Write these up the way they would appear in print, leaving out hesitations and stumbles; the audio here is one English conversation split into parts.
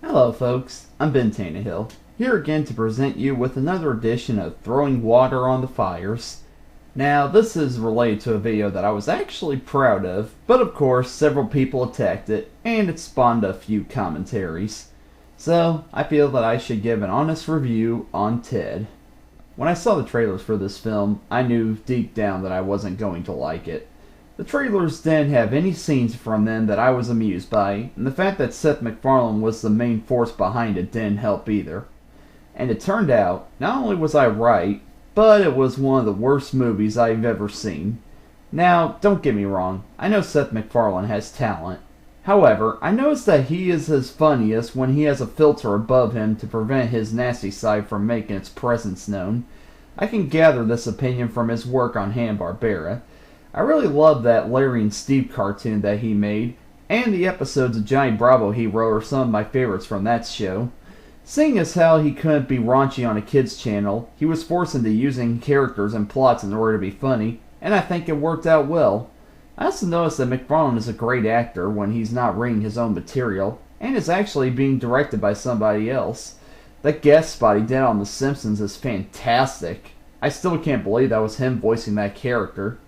Hello folks, I'm Ben Tannehill, here again to present you with another edition of Throwing Water on the Fires. Now, this is related to a video that I was actually proud of, but of course several people attacked it, and it spawned a few commentaries. So, I feel that I should give an honest review on Ted. When I saw the trailers for this film, I knew deep down that I wasn't going to like it. The trailers didn't have any scenes from them that I was amused by, and the fact that Seth MacFarlane was the main force behind it didn't help either. And it turned out, not only was I right, but it was one of the worst movies I've ever seen. Now, don't get me wrong, I know Seth MacFarlane has talent. However, I noticed that he is his funniest when he has a filter above him to prevent his nasty side from making its presence known. I can gather this opinion from his work on Hanna-Barbera. I really love that Larry and Steve cartoon that he made, and the episodes of Johnny Bravo he wrote are some of my favorites from that show. Seeing as how he couldn't be raunchy on a kid's channel, he was forced into using characters and plots in order to be funny, and I think it worked out well. I also noticed that MacFarlane is a great actor when he's not reading his own material, and is actually being directed by somebody else. That guest spot he did on The Simpsons is fantastic. I still can't believe that was him voicing that character.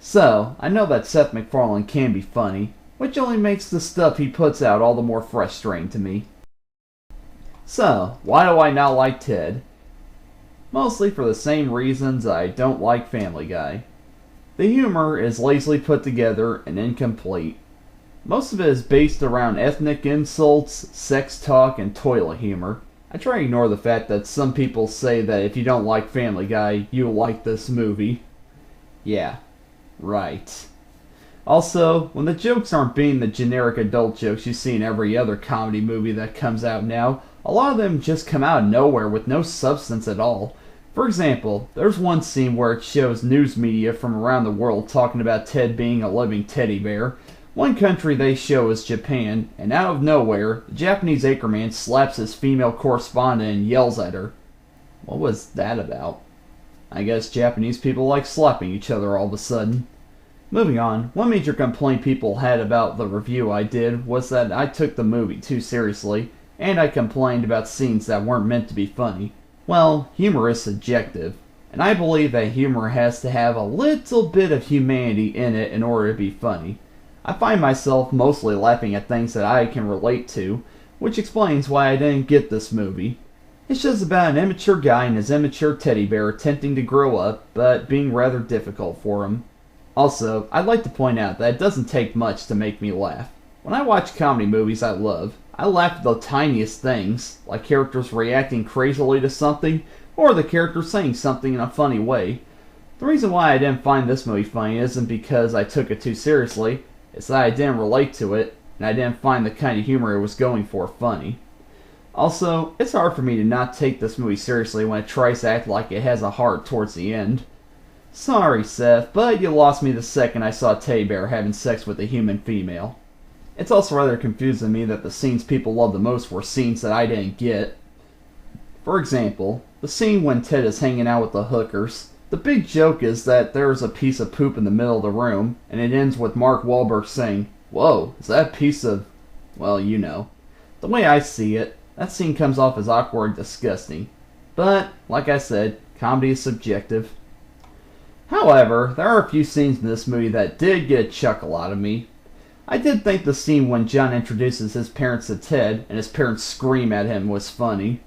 So, I know that Seth MacFarlane can be funny, which only makes the stuff he puts out all the more frustrating to me. So, why do I not like Ted? Mostly for the same reasons I don't like Family Guy. The humor is lazily put together and incomplete. Most of it is based around ethnic insults, sex talk, and toilet humor. I try to ignore the fact that some people say that if you don't like Family Guy, you'll like this movie. Yeah. Right. Also, when the jokes aren't being the generic adult jokes you see in every other comedy movie that comes out now, a lot of them just come out of nowhere with no substance at all. For example, there's one scene where it shows news media from around the world talking about Ted being a living teddy bear. One country they show is Japan, and out of nowhere, the Japanese anchorman slaps his female correspondent and yells at her. What was that about? I guess Japanese people like slapping each other all of a sudden. Moving on, one major complaint people had about the review I did was that I took the movie too seriously, and I complained about scenes that weren't meant to be funny. Well, humor is subjective, and I believe that humor has to have a little bit of humanity in it in order to be funny. I find myself mostly laughing at things that I can relate to, which explains why I didn't get this movie. It's just about an immature guy and his immature teddy bear attempting to grow up, but being rather difficult for him. Also, I'd like to point out that it doesn't take much to make me laugh. When I watch comedy movies I love, I laugh at the tiniest things, like characters reacting crazily to something, or the character saying something in a funny way. The reason why I didn't find this movie funny isn't because I took it too seriously, it's that I didn't relate to it, and I didn't find the kind of humor it was going for funny. Also, it's hard for me to not take this movie seriously when it tries to act like it has a heart towards the end. Sorry, Seth, but you lost me the second I saw a teddy bear having sex with a human female. It's also rather confusing to me that the scenes people love the most were scenes that I didn't get. For example, the scene when Ted is hanging out with the hookers. The big joke is that there is a piece of poop in the middle of the room, and it ends with Mark Wahlberg saying, "Whoa, is that a piece of..." well, you know. The way I see it, that scene comes off as awkward and disgusting. But, like I said, comedy is subjective. However, there are a few scenes in this movie that did get a chuckle out of me. I did think the scene when John introduces his parents to Ted and his parents scream at him was funny.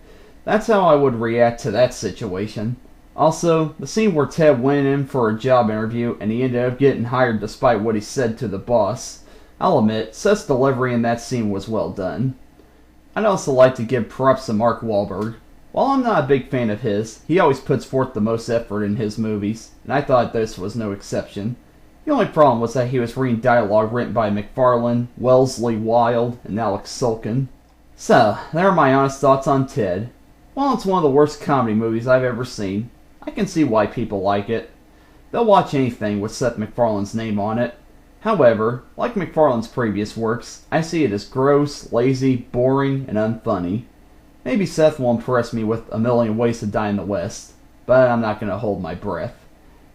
That's how I would react to that situation. Also, the scene where Ted went in for a job interview and he ended up getting hired despite what he said to the boss. I'll admit, Seth's delivery in that scene was well done. I'd also like to give props to Mark Wahlberg. While I'm not a big fan of his, he always puts forth the most effort in his movies, and I thought this was no exception. The only problem was that he was reading dialogue written by MacFarlane, Wellesley Wild, and Alex Sulkin. So, there are my honest thoughts on Ted. While it's one of the worst comedy movies I've ever seen, I can see why people like it. They'll watch anything with Seth MacFarlane's name on it. However, like MacFarlane's previous works, I see it as gross, lazy, boring, and unfunny. Maybe Seth will impress me with A Million Ways to Die in the West, but I'm not going to hold my breath.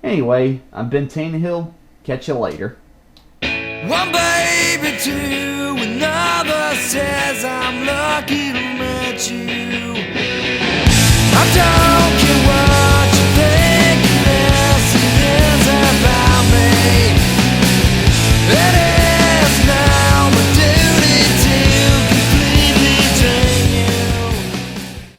Anyway, I'm Ben Tannehill. Catch you later. One baby to another says I'm loved. talking at you. I'm tired.